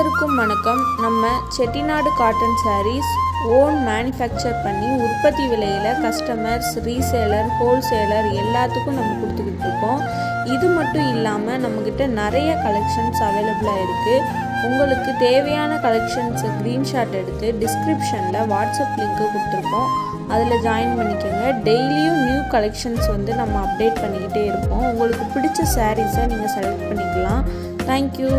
அனைவருக்கும் வணக்கம். நம்ம Chettinad cotton sarees own manufacture பண்ணி உற்பத்தி விலையில் கஸ்டமர்ஸ், ரீசேலர், ஹோல்சேலர் எல்லாத்துக்கும் நம்ம கொடுத்துக்கிட்டு இருக்கோம். இது மட்டும் இல்லாமல் நம்மக்கிட்ட நிறைய கலெக்ஷன்ஸ் அவைலபிளாக இருக்குது. உங்களுக்கு தேவையான கலெக்ஷன்ஸை ஸ்க்ரீன்ஷாட் எடுத்து டிஸ்கிரிப்ஷனில் வாட்ஸ்அப் லிங்க்கு கொடுத்துருக்கோம். அதில் ஜாயின் பண்ணிக்கோங்க. டெய்லியும் நியூ கலெக்ஷன்ஸ் நம்ம அப்டேட் பண்ணிக்கிட்டே இருப்போம். உங்களுக்கு பிடிச்ச சாரீஸை நீங்கள் செலக்ட் பண்ணிக்கலாம். தேங்க்யூ.